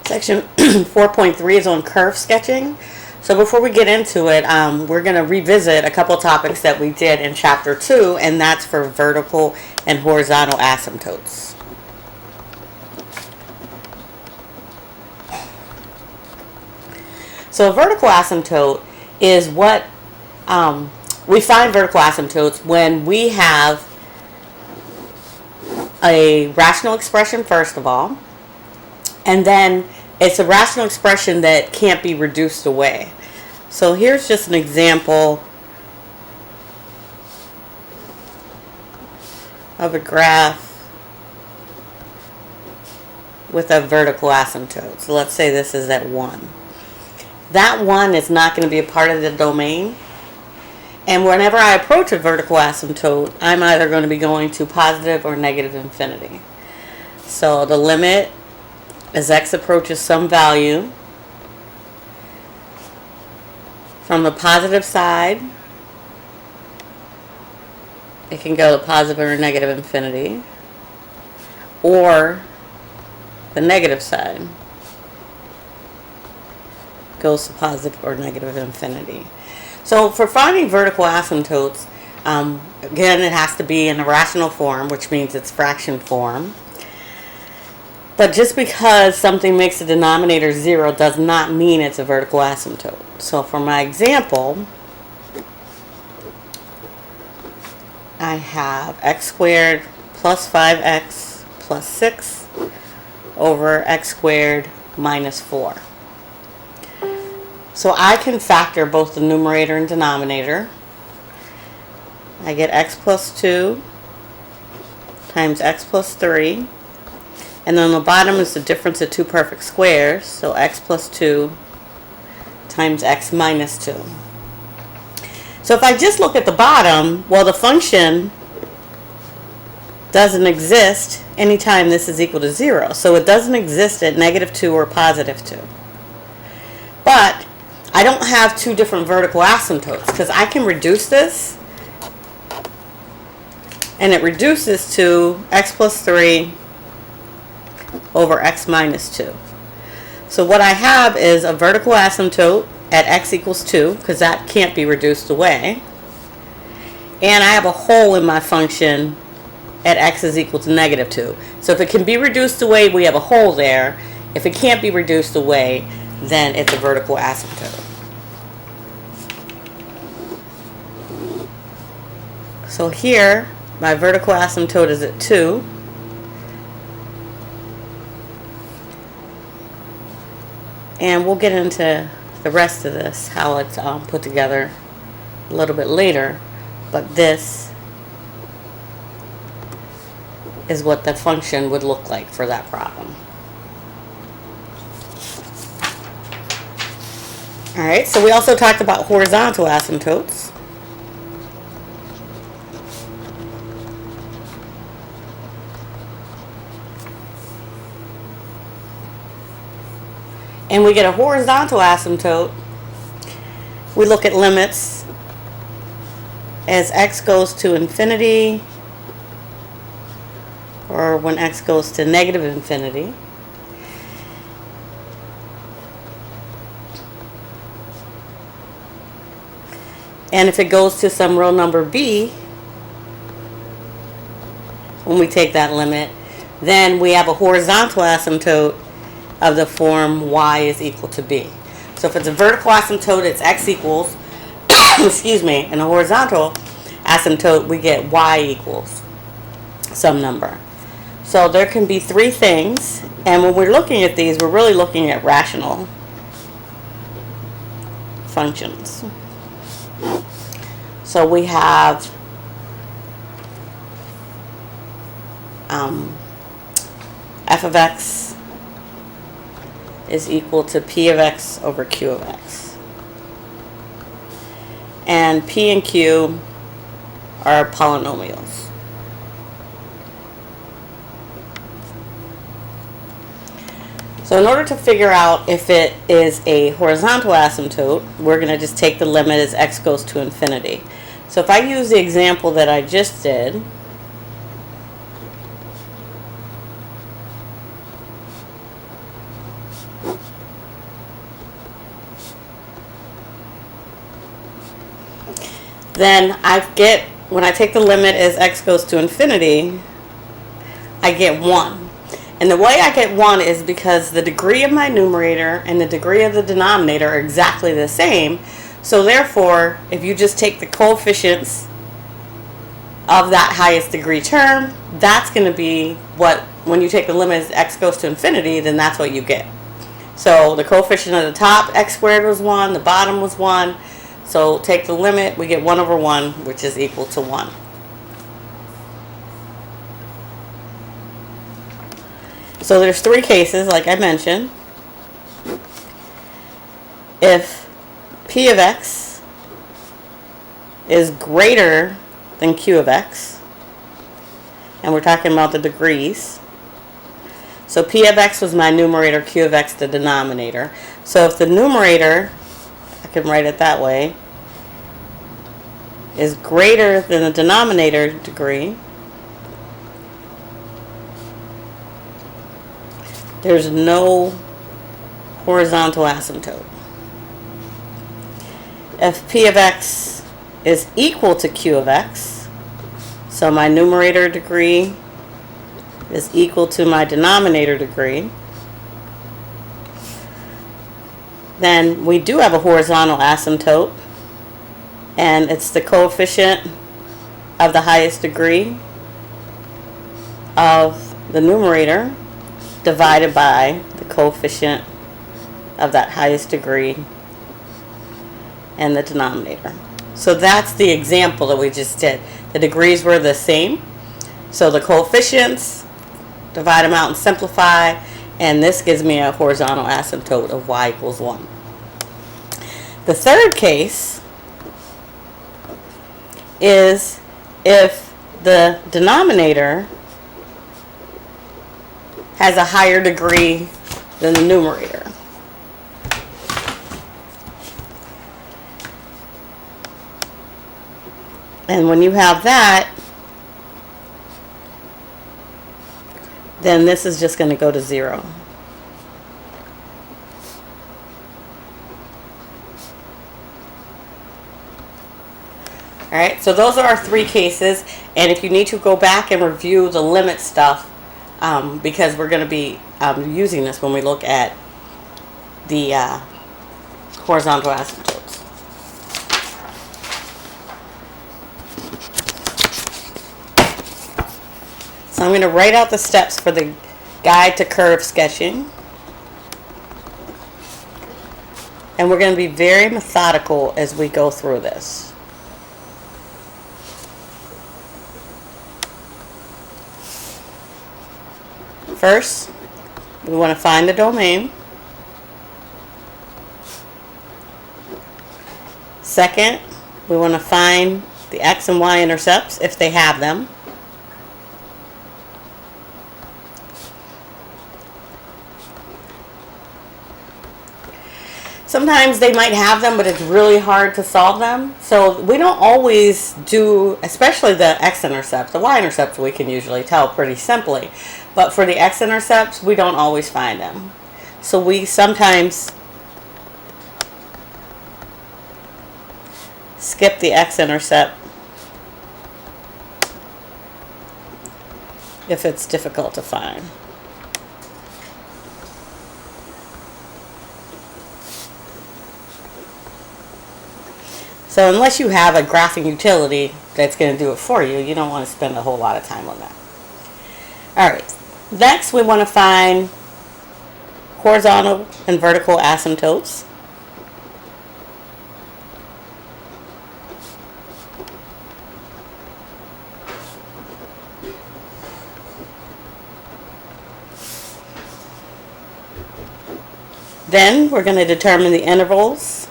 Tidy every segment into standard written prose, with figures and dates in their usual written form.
Section 4.3 is on curve sketching. So before we get into it, we're going to revisit a couple topics that we did in Chapter 2, and that's for vertical and horizontal asymptotes. So a vertical asymptote is what we find vertical asymptotes when we have a rational expression, first of all, and then it's a rational expression that can't be reduced away. So here's just an example of a graph with a vertical asymptote. So let's say this is at 1. That 1 is not going to be a part of the domain. And whenever I approach a vertical asymptote, I'm either going to be going to positive or negative infinity. So the limit as x approaches some value from the positive side, it can go to positive or negative infinity, or the negative side goes to positive or negative infinity. So for finding vertical asymptotes, again, it has to be in a rational form, which means it's fraction form. But just because something makes the denominator 0 does not mean it's a vertical asymptote. So for my example, I have x squared plus 5x plus 6 over x squared minus 4. So I can factor both the numerator and denominator. I get x plus 2 times x plus 3. And then on the bottom is the difference of two perfect squares. So x plus 2 times x minus 2. So if I just look at the bottom, well, the function doesn't exist anytime this is equal to 0. So it doesn't exist at negative 2 or positive 2. But I don't have two different vertical asymptotes because I can reduce this. And it reduces to x plus 3 over x minus 2. So what I have is a vertical asymptote at x equals 2, because that can't be reduced away. And I have a hole in my function at x is equal to negative 2. So if it can be reduced away, we have a hole there. If it can't be reduced away, then it's a vertical asymptote. So here, my vertical asymptote is at 2. And we'll get into the rest of this, how it's put together a little bit later. But this is what the function would look like for that problem. Alright, so we also talked about horizontal asymptotes. And we get a horizontal asymptote. We look at limits as x goes to infinity, or when x goes to negative infinity. And if it goes to some real number b, when we take that limit, then we have a horizontal asymptote of the form y is equal to b. So if it's a vertical asymptote, it's x equals, excuse me, and a horizontal asymptote, we get y equals some number. So there can be three things, and when we're looking at these, we're really looking at rational functions. So we have f of x is equal to p of x over q of x. And p and q are polynomials. So in order to figure out if it is a horizontal asymptote, we're going to just take the limit as x goes to infinity. So if I use the example that I just did, then when I take the limit as x goes to infinity, I get 1. And the way I get 1 is because the degree of my numerator and the degree of the denominator are exactly the same. So therefore, if you just take the coefficients of that highest degree term, that's going to be what, when you take the limit as x goes to infinity, then that's what you get. So the coefficient of the top, x squared, was 1, the bottom was 1. So take the limit, we get 1 over 1, which is equal to 1. So there's 3 cases, like I mentioned. If p of x is greater than q of x, and we're talking about the degrees. So p of x was my numerator, q of x the denominator. So if the numerator, I can write it that way, is greater than the denominator degree, there's no horizontal asymptote. If p of x is equal to q of x, so my numerator degree is equal to my denominator degree, then we do have a horizontal asymptote, and it's the coefficient of the highest degree of the numerator divided by the coefficient of that highest degree and the denominator. So that's the example that we just did. The degrees were the same, so the coefficients, divide them out and simplify, and this gives me a horizontal asymptote of y equals 1. The third case is if the denominator has a higher degree than the numerator. And when you have that, then this is just going to go to 0. Alright, so those are our 3 cases, and if you need to go back and review the limit stuff, because we're going to be using this when we look at the horizontal asymptotes. So I'm going to write out the steps for the guide to curve sketching. And we're going to be very methodical as we go through this. First, we want to find the domain. Second, we want to find the x and y intercepts if they have them. Sometimes they might have them, but it's really hard to solve them. So we don't always do, especially the x-intercepts. The y-intercepts we can usually tell pretty simply. But for the x-intercepts, we don't always find them. So we sometimes skip the x-intercept if it's difficult to find. So unless you have a graphing utility that's going to do it for you, you don't want to spend a whole lot of time on that. Alright, next we want to find horizontal and vertical asymptotes. Then we're going to determine the intervals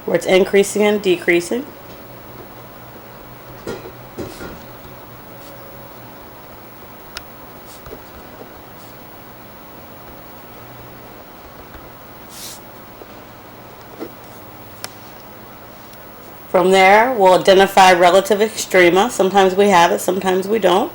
where it's increasing and decreasing. From there, we'll identify relative extrema. Sometimes we have it, sometimes we don't.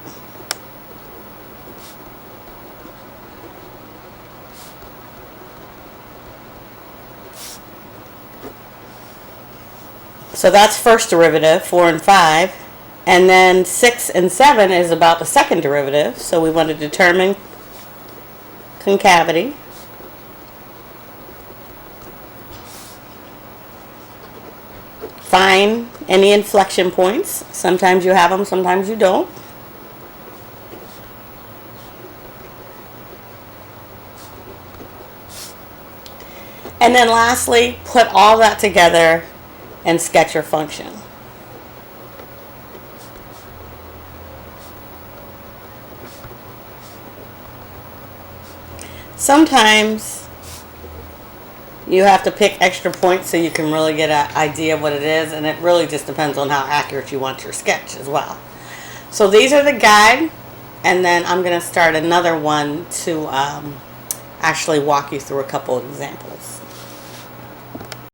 So that's first derivative, 4 and 5. And then 6 and 7 is about the second derivative. So we want to determine concavity. Find any inflection points. Sometimes you have them, sometimes you don't. And then lastly, put all that together and sketch your function. Sometimes you have to pick extra points so you can really get an idea of what it is, and it really just depends on how accurate you want your sketch as well. So these are the guide, and then I'm going to start another one to actually walk you through a couple of examples.